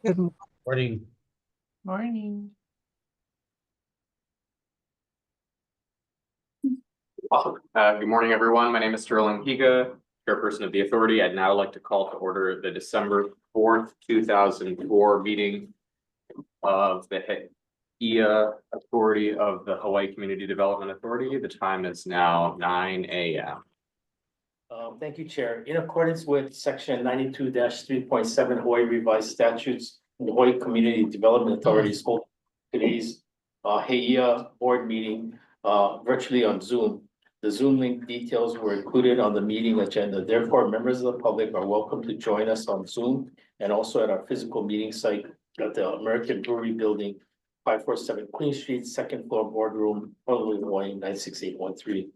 Good Morning. morning. Awesome. Good morning, everyone. My name is Sterling Heeia, chairperson of the authority. I'd now like to call to order the December 4th, 2004 meeting of the Heeia Authority of the Hawaii Community Development Authority. The time is now 9 a.m. Thank you, Chair. In accordance with section 92-3.7 Hawaii Revised Statutes, the Hawaii Community Development Authority is holding today's Heeia board meeting virtually on Zoom. The Zoom link details were included on the meeting agenda. Therefore, members of the public are welcome to join us on Zoom and also at our physical meeting site at the American Brewery Building, 547 Queen Street, second floor boardroom, Honolulu, Hawaii, 96813.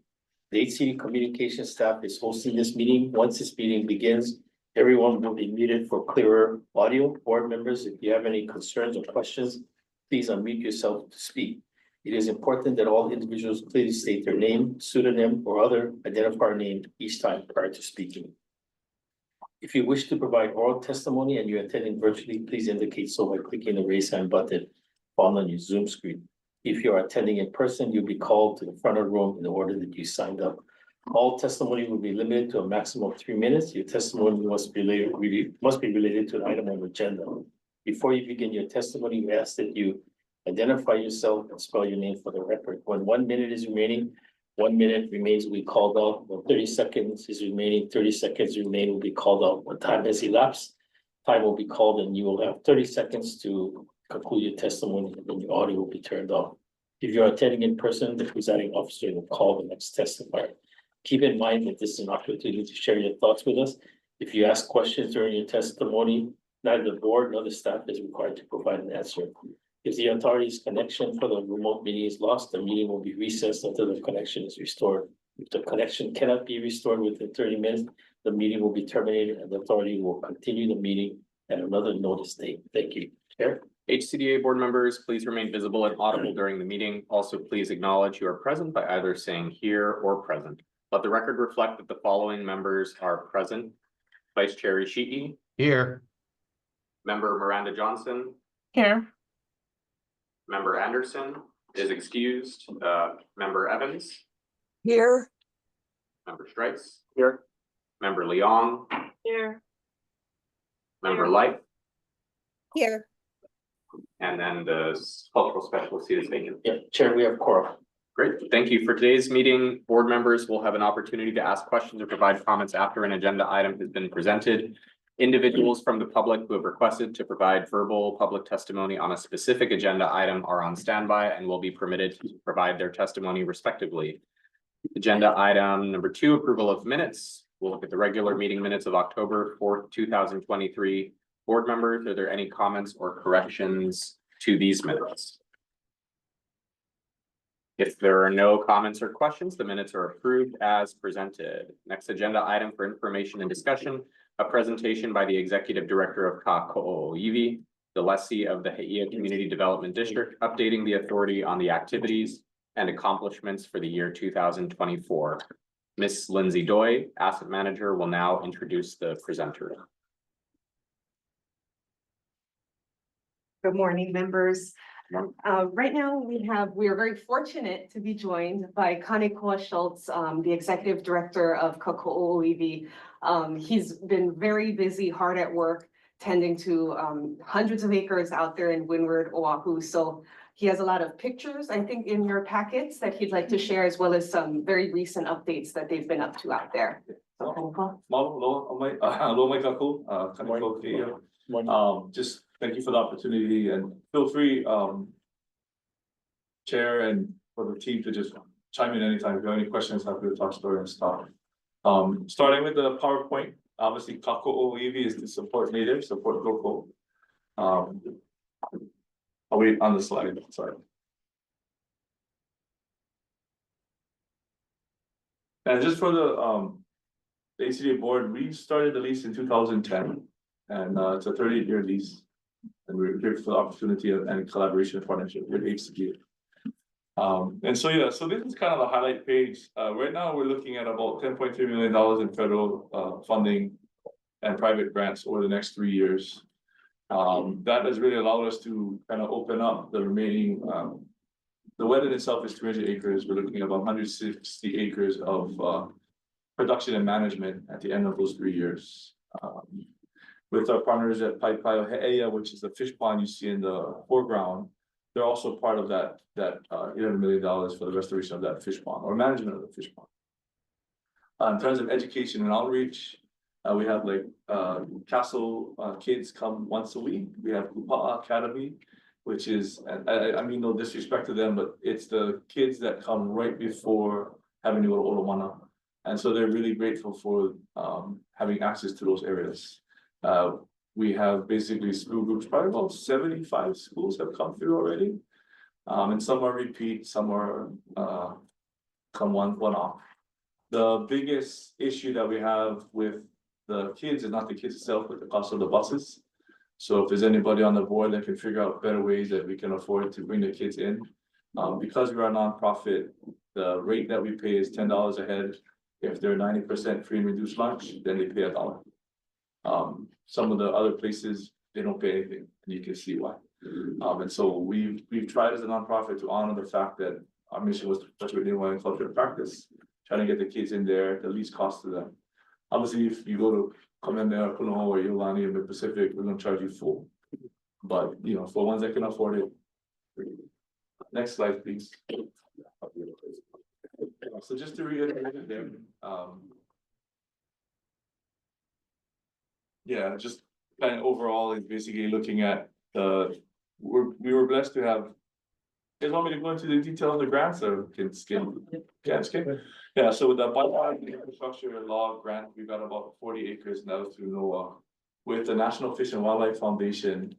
The HCD communication staff is hosting this meeting. Once this meeting begins, everyone will be muted for clearer audio. Board members, if you have any concerns or questions, please unmute yourself to speak. It is important that all individuals clearly state their name, pseudonym, or other identifier name each time prior to speaking. If you wish to provide oral testimony and you're attending virtually, please indicate so by clicking the raise hand button found on your Zoom screen. If you are attending in person, you'll be called to the front of the room in the order that you signed up. All testimony will be limited to a maximum of 3 minutes. Your testimony must be related to an item on the agenda. Before you begin your testimony, we ask that you identify yourself and spell your name for the record. When 1 minute is remaining, 1 minute remains will be called out. When 30 seconds is remaining, 30 seconds remain will be called out. When time has elapsed, time will be called and you will have 30 seconds to conclude your testimony and then your audio will be turned off. If you're attending in person, the presiding officer will call the next testifier. Keep in mind that this is an opportunity to share your thoughts with us. If you ask questions during your testimony, neither the board nor the staff is required to provide an answer. If the authority's connection for the remote meeting is lost, the meeting will be recessed until the connection is restored. If the connection cannot be restored within 30 minutes, the meeting will be terminated and the authority will continue the meeting at another notice date. Thank you. Chair. HCDA board members, please remain visible and audible during the meeting. Also, please acknowledge you are present by either saying here or present. Let the record reflect that the following members are present. Vice Chair Ishii. Here. Member Miranda Johnson. Here. Member Anderson is excused. Member Evans. Here. Member Strice. Here. Member Leong. Here. Member Light. Here. And then the cultural specialist is vacant. Yeah, Chair, we have quorum. Great, thank you. For today's meeting, board members will have an opportunity to ask questions or provide comments after an agenda item has been presented. Individuals from the public who have requested to provide verbal public testimony on a specific agenda item are on standby and will be permitted to provide their testimony respectively. Agenda item number 2, approval of minutes. We'll look at the regular meeting minutes of October 4th, 2023. Board members, are there any comments or corrections to these minutes? If there are no comments or questions, the minutes are approved as presented. Next agenda item for information and discussion, a presentation by the Executive Director of Kako'oiwi, the lessee of the Heeia Community Development District, updating the authority on the activities and accomplishments for the year 2024. Ms. Lindsay Doi, Asset Manager, will now introduce the presenter. Good morning, members. Right now we are very fortunate to be joined by Kanekoa Schultz, the Executive Director of Kako'oiwi. He's been very busy, hard at work, tending to hundreds of acres out there in Windward, Oahu. So he has a lot of pictures, I think, in your packets that he'd like to share, as well as some very recent updates that they've been up to out there. So, just thank you for the opportunity and feel free, Chair and for the team to just chime in anytime if you have any questions, happy to talk story and stuff. Starting with the PowerPoint, obviously Kako'oiwi is to support native, support local. I'll wait on the slide, sorry. And just for the HCDA board, we started the lease in 2010 and it's a 38-year lease. And we're grateful for the opportunity and collaboration partnership with HCDA. And so yeah, so this is kind of the highlight page. Right now we're looking at about $10.3 million in federal funding and private grants over the next 3 years. That has really allowed us to kind of open up the remaining, the wetland itself is 200 acres. We're looking at about 160 acres of production and management at the end of those 3 years. With our partners at Heeia, which is the fish pond you see in the foreground, they're also part of that $11 million for the restoration of that fish pond or management of the fish pond. In terms of education and outreach, we have like Castle kids come once a week. We have Kupa'a Academy, which is, I mean no disrespect to them, but it's the kids that come right before having to go to Olomana. And so they're really grateful for having access to those areas. We have basically school groups, probably about 75 schools have come through already. And some are repeat, some are come one off. The biggest issue that we have with the kids is not the kids itself, but the cost of the buses. So if there's anybody on the board that can figure out better ways that we can afford to bring the kids in. Because we're a nonprofit, the rate that we pay is $10 a head. If they're 90% free and reduced lunch, then they pay $1. Some of the other places, they don't pay anything, and you can see why. And so we've tried as a nonprofit to honor the fact that our mission was to perpetuate Native Hawaiian culture and practice, trying to get the kids in there at the least cost to them. Obviously, if you go to Kamemea, Kunoho, or Iolani in the Pacific, we're gonna charge you full. But you know, for ones that can afford it. Next slide, please. So just to reiterate there, yeah, just kind of overall is basically looking at we were blessed to have. You guys want me to go into the detail of the grants or can skim? Can skim? Yeah, so with the Bipartisan Infrastructure Law grant, we got about 40 acres now through NOAA. With the National Fish and Wildlife Foundation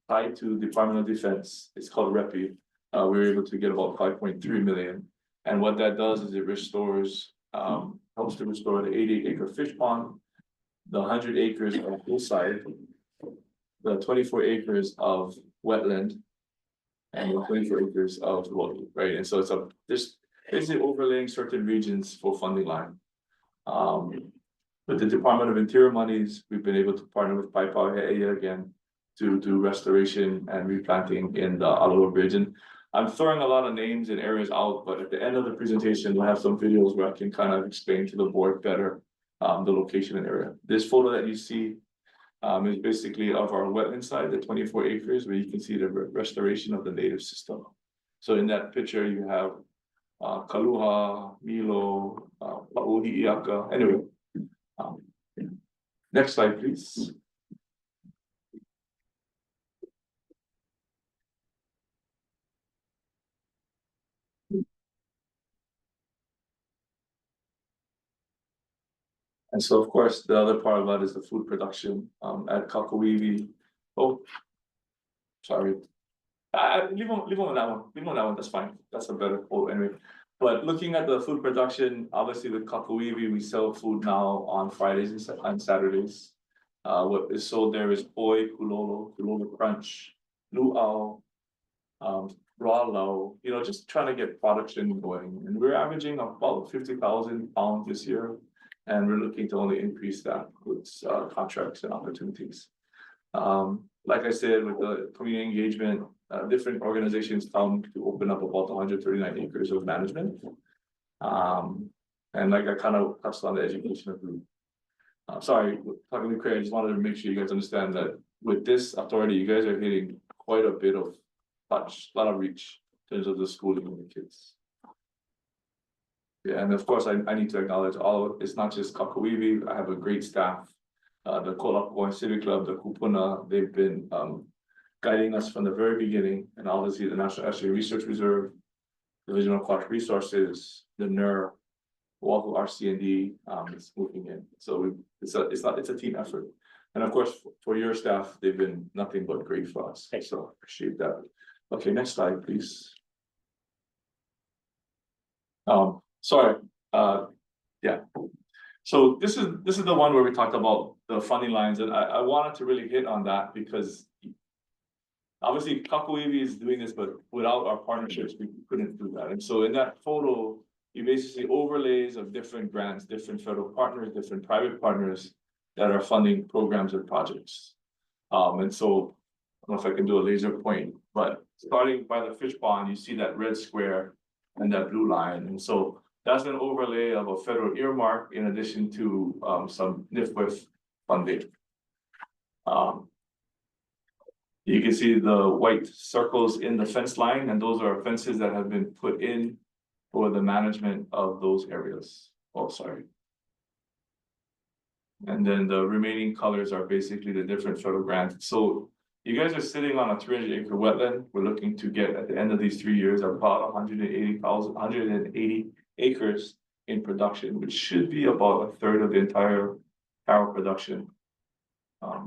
tied to Department of Defense, it's called REPI. We were able to get about 5.3 million. And what that does is it restores, helps to restore the 80-acre fish pond, the 100 acres of hillside, the 24 acres of wetland, and the 24 acres of road, right? And so it's just basically overlaying certain regions for funding line. With the Department of Interior monies, we've been able to partner with Heeia again to do restoration and replanting in the Aloha Bridge. And I'm throwing a lot of names and areas out, but at the end of the presentation, we'll have some videos where I can kind of explain to the board better the location and area. This photo that you see is basically of our wetland side, the 24 acres, where you can see the restoration of the native system. So in that picture, you have Kaluha, Milo, Pauhi'iaka. Anyway, next slide, please. And so, of course, the other part of that is the food production at Kakuiwi. Oh, sorry. Leave on that one. Leave on that one. That's fine. That's a better quote anyway. But looking at the food production, obviously with Kakuiwi, we sell food now on Fridays and Saturdays. What is sold there is poi, kulolo crunch, luau, raw lau, you know, just trying to get production going. And we're averaging about 50,000 pounds this year. And we're looking to only increase that with contracts and opportunities. Like I said, with the community engagement, different organizations come to open up about 139 acres of management. And like I kind of touched on the education of group. Sorry, talking to Craig, I just wanted to make sure you guys understand that with this authority, you guys are hitting quite a bit of touch, a lot of reach in terms of the schooling of the kids. Yeah, and of course, I need to acknowledge it's not just Kakuiwi. I have a great staff. The Kolakoi Civic Club, the Kupuna, they've been guiding us from the very beginning. And obviously the National Estuary Research Reserve, Division of Aquatic Resources, the NER, Oahu RC&D is moving in. So it's a team effort. And of course, for your staff, they've been nothing but great for us. So appreciate that. Okay, next slide, please. Sorry, yeah. So this is the one where we talked about the funding lines, and I wanted to really hit on that because obviously Kakuiwi is doing this, but without our partnerships, we couldn't do that. And so in that photo, you basically overlays of different grants, different federal partners, different private partners that are funding programs and projects. And so don't know if I can do a laser point, but starting by the fish pond, you see that red square and that blue line, and so that's an overlay of a federal earmark in addition to some NIFWIF funding. You can see the white circles in the fence line, and those are fences that have been put in for the management of those areas. Oh, sorry. And then the remaining colors are basically the different federal grants. So you guys are sitting on a 300-acre wetland. We're looking to get at the end of these 3 years about 180 acres in production, which should be about a third of the entire power production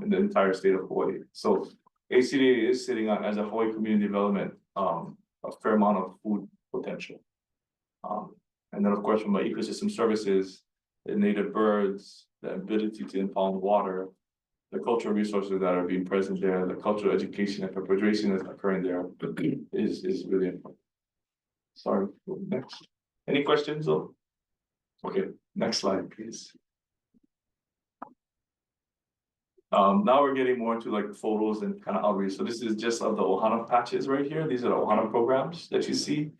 in the entire state of Hawaii. So HCDA is sitting on, as a Hawaii community development, a fair amount of food potential. And then of course, from my ecosystem services, the native birds, the ability to impound water, the cultural resources that are being present there, the cultural education and perpetuation that's occurring there is really important. Sorry, next. Any questions though? Okay, next slide, please. Now we're getting more into like photos and kind of outreach. So this is just of the Ohana patches right here. These are the Ohana programs that you see.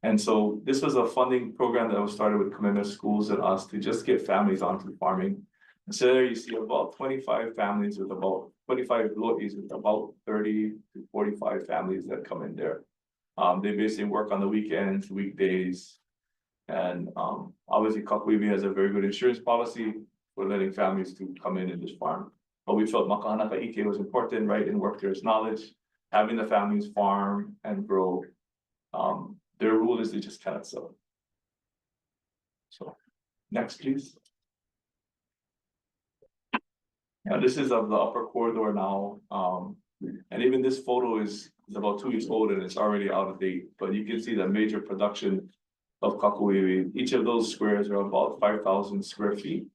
And so this was a funding program that was started with Commitment Schools and us to just get families onto farming. And so there you see about 25 families with about 25 lois with about 30 to 45 families that come in there. They basically work on the weekends, weekdays. And obviously Kakuiwi has a very good insurance policy for letting families to come in and just farm. But we felt Makahanaka Ike was important, right? And work there's knowledge, having the families farm and grow. Their rule is they just cannot sell. So next, please. Now this is of the upper corridor now. And even this photo is about 2 years old and it's already out of date. But you can see the major production of Kakuiwi. Each of those squares are about 5,000 square feet.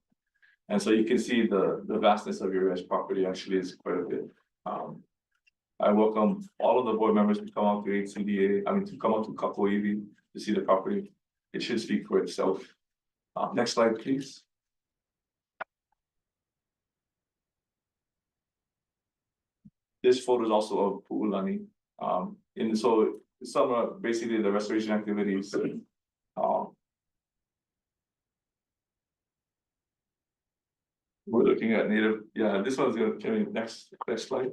And so you can see the vastness of your guys' property actually is quite a bit. I welcome all of the board members to come out to HCDA, to come out to Kakuiwi to see the property. It should speak for itself. Next slide, please. This photo is also of Pu'ulani. And so some are basically the restoration activities. We're looking at native, this one's gonna carry next slide.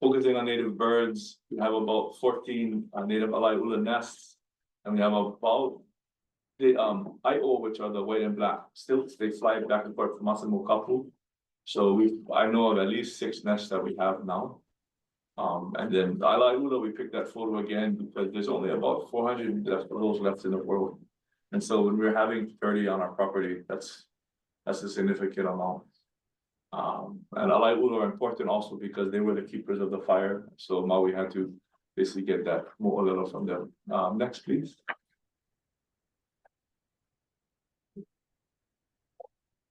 Focusing on native birds, we have about 14 native alai'ula nests, and we have about the Ai'o, which are the white and black stilts. They fly back and forth from Masamo Kapu. So I know of at least 6 nests that we have now. And then the alai'ula, we picked that photo again because there's only about 400 of those left in the world. And so when we're having 30 on our property, that's a significant amount. And alai'ula are important also because they were the keepers of the fire. So Maui had to basically get that mo'olelo from them. Next, please.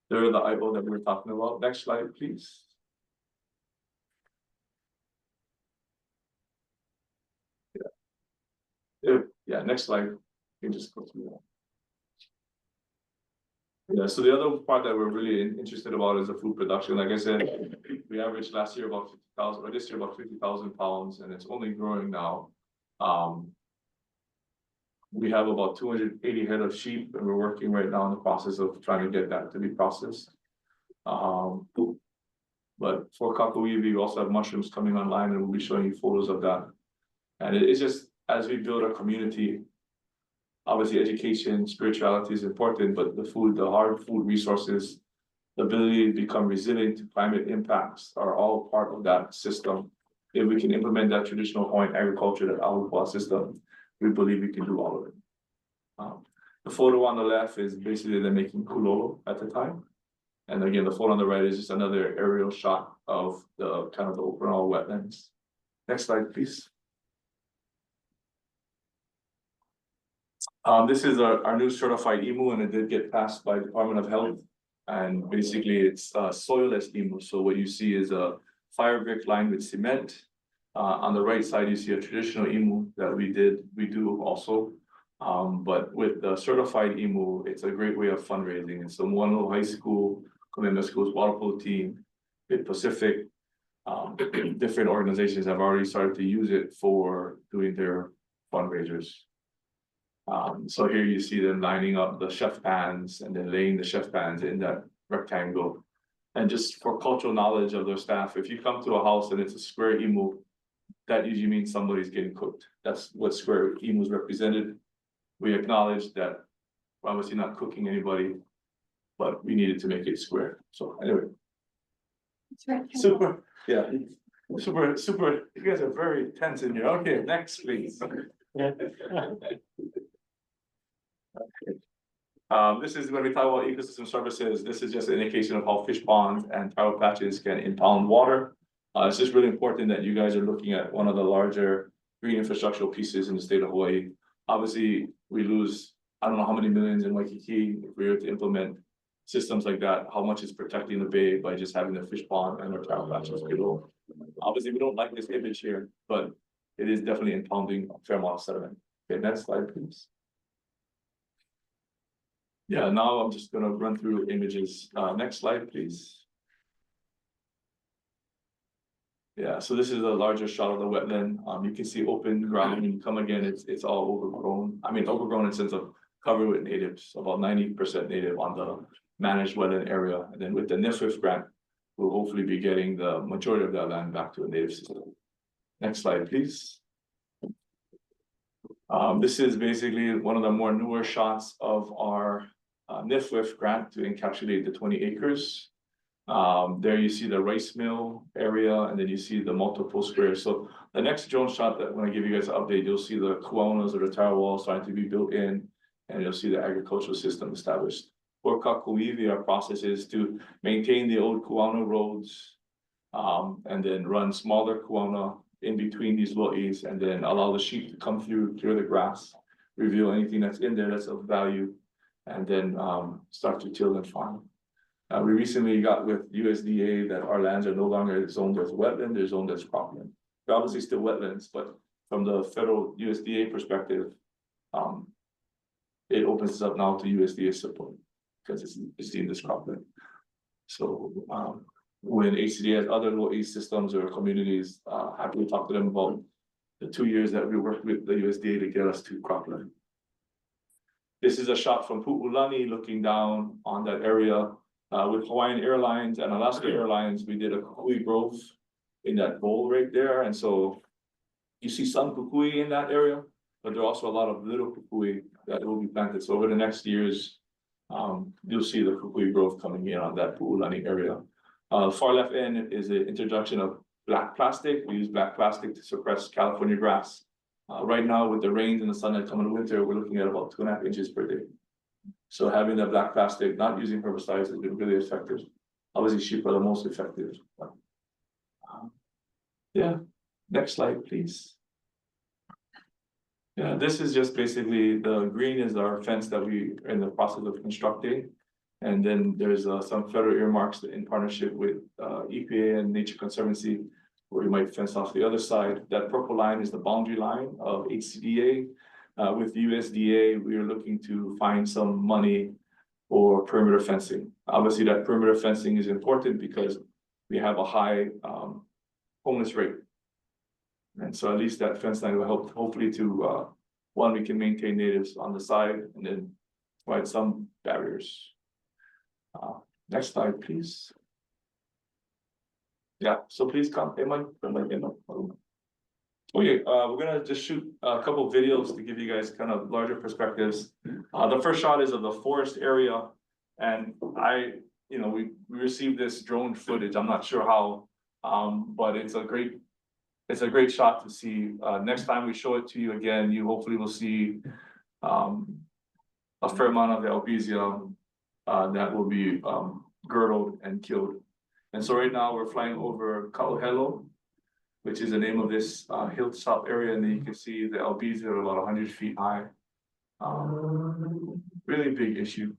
There are the Ai'o that we were talking about. Next slide, please. Yeah, next slide. You can just go through that. Yeah, so the other part that we're really interested about is the food production. Like I said, we averaged last year about 50,000, or this year about 50,000 pounds, and it's only growing now. We have about 280 head of sheep, and we're working right now in the process of trying to get that to be processed. But for Kakuiwi, we also have mushrooms coming online, and we'll be showing you photos of that. And it's just, as we build a community, obviously education, spirituality is important, but the food, the hard food resources, the ability to become resilient to climate impacts are all part of that system. If we can implement that traditional Hawaiian agriculture, that Ahupua'a system, we believe we can do all of it. The photo on the left is basically them making kulolo at the time. And again, the photo on the right is just another aerial shot of the kind of the overall wetlands. Next slide, please. This is our new certified emu, and it did get passed by Department of Health. And basically it's soilless emu. So what you see is a fire brick lined with cement. On the right side, you see a traditional emu that we do also. But with the certified emu, it's a great way of fundraising. And so Moana High School, Commitment Schools water polo team, Mid Pacific, different organizations have already started to use it for doing their fundraisers. So here you see them lining up the chef pans and then laying the chef pans in that rectangle. And just for cultural knowledge of their staff, if you come to a house and it's a square imu, that usually means somebody's getting cooked. That's what square imus represented. We acknowledge that we're obviously not cooking anybody, but we needed to make it square. So anyway. Super, yeah, super, you guys are very tense in here. Okay, next, please. This is when we talk about ecosystem services. This is just an indication of how fish ponds and tidal patches can impound water. It's just really important that you guys are looking at one of the larger green infrastructural pieces in the state of Hawaii. Obviously, we lose, I don't know how many millions in Waikiki if we were to implement systems like that, how much is protecting the bay by just having the fish pond and our tidal patches below. Obviously, we don't like this image here, but it is definitely impounding a fair amount of sediment. Okay, next slide, please. Yeah, now I'm just gonna run through images. Next slide, please. Yeah, so this is a larger shot of the wetland. You can see open ground. When you come again, it's all overgrown. I mean, overgrown in the sense of covered with natives, about 90% native on the managed wetland area. And then with the NIFIF grant, we'll hopefully be getting the majority of that land back to a native system. Next slide, please. This is basically one of the more newer shots of our NIFIF grant to encapsulate the 20 acres. There you see the rice mill area, and then you see the multiple squares. So the next drone shot that when I give you guys an update, you'll see the kuaunas or the tower walls starting to be built in, and you'll see the agricultural system established. For Kakuiwi, our process is to maintain the old kuauna roads, and then run smaller kuauna in between these lo'is, and then allow the sheep to come through, clear the grass, reveal anything that's in there that's of value, and then start to till and farm. We recently got with USDA that our lands are no longer zoned as wetland, they're zoned as cropland. They're obviously still wetlands, but from the federal USDA perspective, it opens us up now to USDA support because it's deemed as cropland. So when HCDA has other low east systems or communities, happily talk to them about the 2 years that we worked with the USDA to get us to cropland. This is a shot from Pu'ulani looking down on that area. With Hawaiian Airlines and Alaska Airlines, we did a kukui growth in that bowl right there. And so you see some kukui in that area, but there are also a lot of little kukui that will be planted. So over the next years, you'll see the kukui growth coming in on that Pu'ulani area. Far left end is the introduction of black plastic. We use black plastic to suppress California grass. Right now with the rains and the sunlight coming in winter, we're looking at about 2.5 inches per day. So having that black plastic, not using herbicides, has been really effective. Obviously, sheep are the most effective. Yeah, next slide, please. Yeah, this is just basically the green is our fence that we are in the process of constructing. And then there's some federal earmarks in partnership with EPA and Nature Conservancy, where we might fence off the other side. That purple line is the boundary line of HCDA. With USDA, we are looking to find some money for perimeter fencing. Obviously, that perimeter fencing is important because we have a high homeless rate. And so at least that fence line will help hopefully to, one, we can maintain natives on the side and then provide some barriers. Next slide, please. Yeah, so please come. Okay, we're gonna just shoot a couple of videos to give you guys kind of larger perspectives. The first shot is of the forest area, and we received this drone footage. I'm not sure how, but it's a great shot to see. Next time we show it to you again, you hopefully will see a fair amount of the albizia that will be girdled and killed. And so right now we're flying over Kauhelo, which is the name of this hilltop area, and then you can see the albizia are about 100 feet high. Really big issue.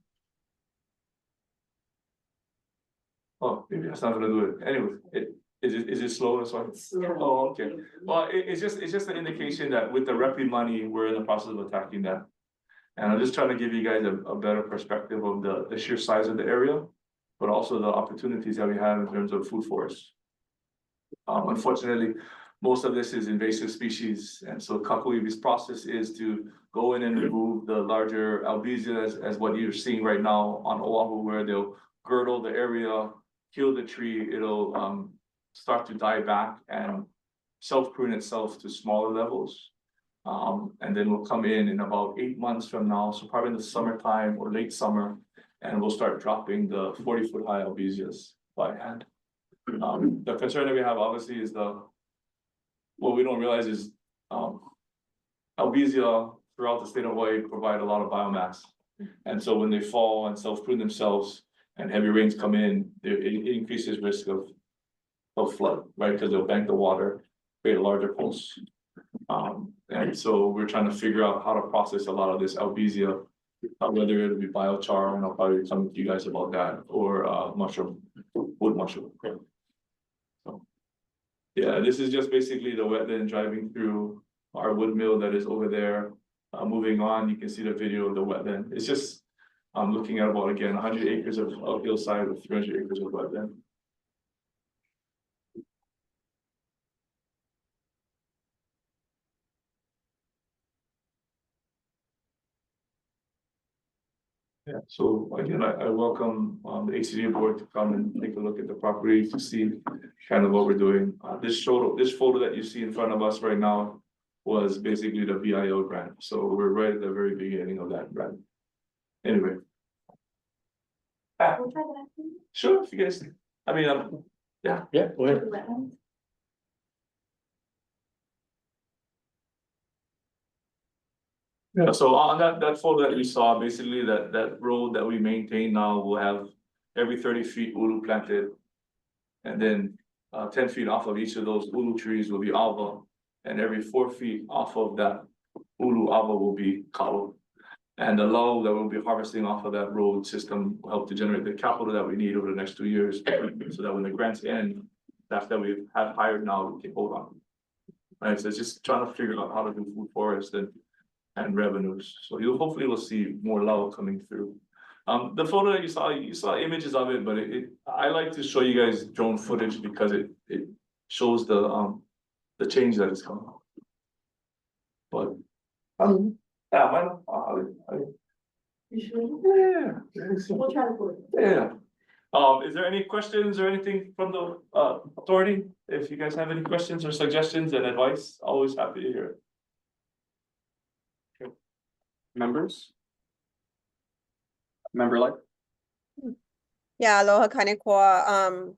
Oh, maybe that's not gonna do it. Anyway, is it slow? That's why. Oh, okay. Well, it's just an indication that with the REPI money, we're in the process of attacking that. And I'm just trying to give you guys a better perspective of the sheer size of the area, but also the opportunities that we have in terms of food forests. Unfortunately, most of this is invasive species, and so Kakuibi's process is to go in and remove the larger albizia as what you're seeing right now on Oahu, where they'll girdle the area, kill the tree, it'll start to die back and self-prune itself to smaller levels. And then we'll come in about 8 months from now, so probably in the summertime or late summer, and we'll start dropping the 40-foot high albizia by hand. The concern that we have obviously is what we don't realize is, albizia throughout the state of Hawaii provide a lot of biomass. And so when they fall and self-prune themselves and heavy rains come in, it increases risk of flood, right? Because they'll bank the water, create a larger pulse. And so we're trying to figure out how to process a lot of this albizia, whether it'll be biochar, and I'll probably come to you guys about that, or mushroom, wood mushroom. So, yeah, this is just basically the wetland driving through our wood mill that is over there. Moving on, you can see the video of the wetland. It's just, I'm looking at about, again, 100 acres of hillside with 300 acres of wetland. Yeah, so again, I welcome the HCDA board to come and take a look at the property to see kind of what we're doing. This photo that you see in front of us right now was basically the VIO grant. So we're right at the very beginning of that grant. Anyway. Sure, if you guys, I mean, yeah. Yeah, go ahead. Yeah, so on that photo that you saw, basically that road that we maintain now will have every 30 feet ulu planted. And then 10 feet off of each of those ulu trees will be alva. And every 4 feet off of that ulu alva will be kalo. And the low that we'll be harvesting off of that road system will help to generate the capital that we need over the next 2 years. So that when the grants end, that we have hired now, we can hold on. Right, so it's just trying to figure out how to do food forest and revenues. So you hopefully will see more low coming through. The photo that you saw images of it, but I like to show you guys drone footage because it shows the change that is coming. But yeah, We'll try to put it. yeah. Is there any questions or anything from the authority? If you guys have any questions or suggestions and advice, always happy to hear it. Members? Member like? Yeah, aloha kanekua.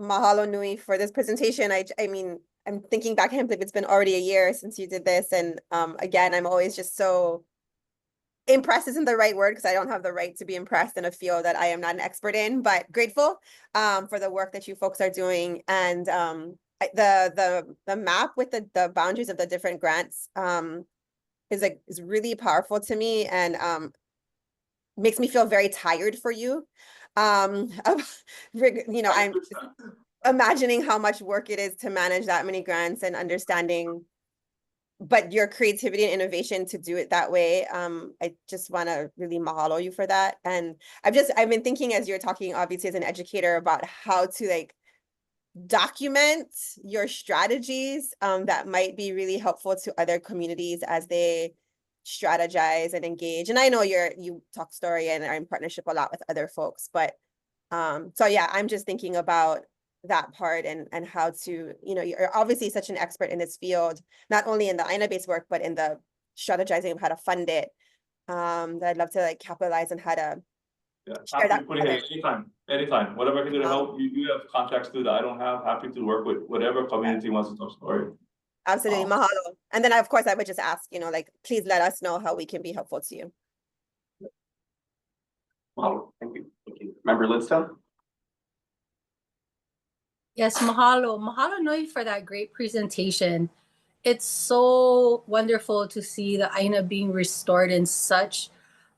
Mahalo nui for this presentation. I mean, I'm thinking back, I can't believe it's been already a year since you did this. And again, I'm always just so impressed isn't the right word because I don't have the right to be impressed in a field that I am not an expert in, but grateful for the work that you folks are doing. And the map with the boundaries of the different grants is really powerful to me and makes me feel very tired for you. I'm just imagining how much work it is to manage that many grants and understanding, but your creativity and innovation to do it that way. I just want to really mahalo you for that. And I've been thinking as you're talking, obviously as an educator, about how to like document your strategies that might be really helpful to other communities as they strategize and engage. And I know you talk story and are in partnership a lot with other folks, but so yeah, I'm just thinking about that part and how to, you're obviously such an expert in this field, not only in the Aina-based work, but in the strategizing of how to fund it. That I'd love to like capitalize on how to share that. Anytime, whatever I can do to help. You have contacts too that I don't have, happy to work with whatever community wants to tell story. Absolutely, mahalo. And then of course I would just ask, like, please let us know how we can be helpful to you. Mahalo. Thank you. Thank you. Member Lidstone? Yes, mahalo. Mahalo nui for that great presentation. It's so wonderful to see the Aina being restored in such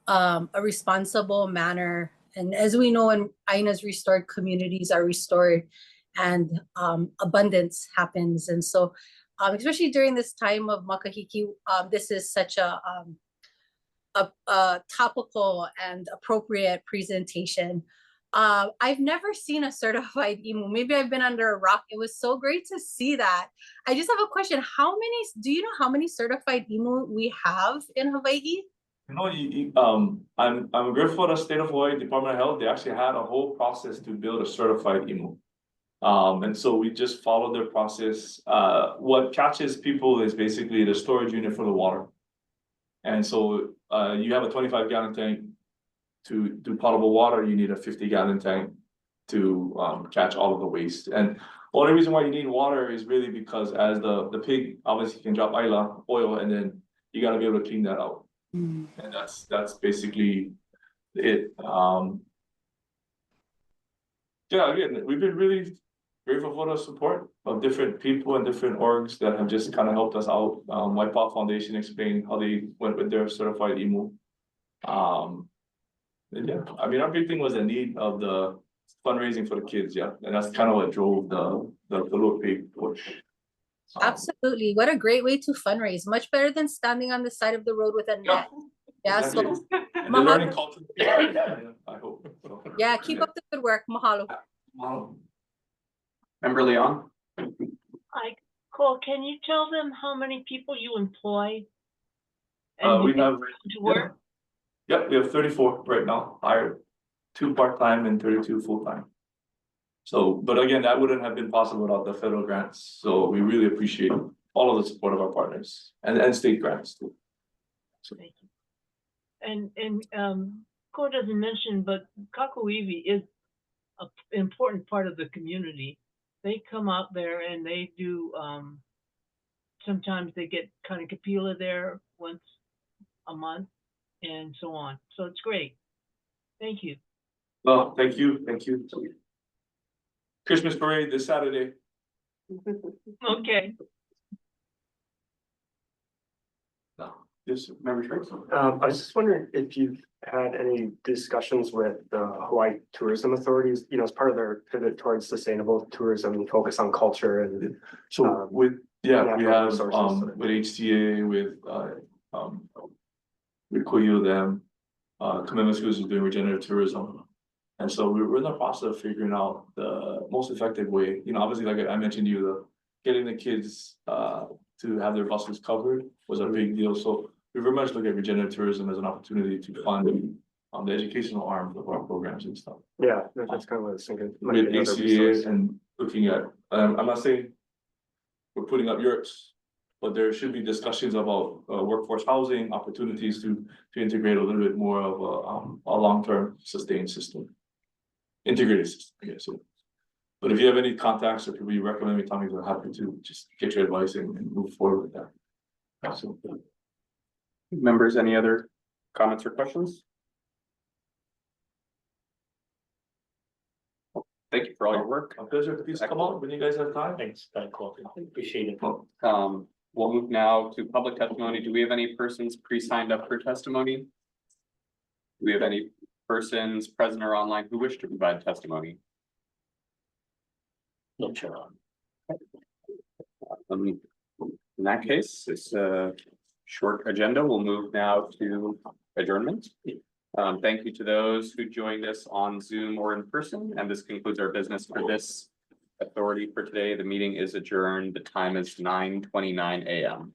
a responsible manner. And as we know, when Aina's restored, communities are restored and abundance happens. And so especially during this time of makahiki, this is such a topical and appropriate presentation. I've never seen a certified emu. Maybe I've been under a rock. It was so great to see that. I just have a question. Do you know how many certified emu we have in Hawaii? You know, I'm grateful for the state of Hawaii Department of Health. They actually had a whole process to build a certified emu. And so we just followed their process. What catches people is basically the storage unit for the water. And so, you have a 25-gallon tank. To do potable water, you need a 50-gallon tank to catch all of the waste. And the only reason why you need water is really because as the pig obviously can drop oil, and then you gotta be able to clean that out. And that's basically it. Yeah, again, we've been really grateful for the support of different people and different orgs that have just kind of helped us out. Wipeout Foundation explained how they went with their certified emu. And yeah, I mean, our big thing was the need of the fundraising for the kids, yeah, and that's kind of what drove the little pig push. Absolutely. What a great way to fundraise. Much better than standing on the side of the road with a net. Yeah, exactly. so And they're learning culture. Yeah, I hope so. yeah, keep up the good work. Mahalo. Member Leon? Cole, can you tell them how many people you employ? We have. To work? Yep, we have 34 right now, hired, 2 part-time and 32 full-time. So, but again, that wouldn't have been possible without the federal grants, so we really appreciate all of the support of our partners and state grants too. So. Thank you. And Cole doesn't mention, but Kakuiwi is an important part of the community. They come out there and they do, sometimes they get kind of kapila there once a month and so on. So it's great. Thank you. Well, thank you. Christmas parade this Saturday. Okay. Yes, member Sharks. I was just wondering if you've had any discussions with the Hawaii tourism authorities, as part of their pivot towards sustainable tourism and focus on culture and. So we have resources. with HCDA, with Koyo them, Commitment Schools is doing regenerative tourism. And so we're in the process of figuring out the most effective way, obviously, like I mentioned to you, getting the kids to have their buses covered was a big deal. So we very much look at regenerative tourism as an opportunity to fund the educational arm of our programs and stuff. Yeah, that's kind of what I was thinking. With HCDA and looking at, I'm not saying we're putting up yurts, but there should be discussions about workforce housing, opportunities to integrate a little bit more of a long-term sustained system. Integrated system, I guess. But if you have any contacts or people you recommend me, Tommy, we're happy to just get your advice and move forward with that. So, Members, any other comments or questions? Thank you for all your work. a pleasure. Please come on when you guys have time. Thanks, Cole. Appreciate it. We'll move now to public testimony. Do we have any persons pre-signed up for testimony? Do we have any persons present or online who wish to provide testimony? No, Chair. In that case, it's a short agenda. We'll move now to adjournment. Thank you to those who joined us on Zoom or in person, and this concludes our business for this authority for today. The meeting is adjourned. The time is 9:29 a.m.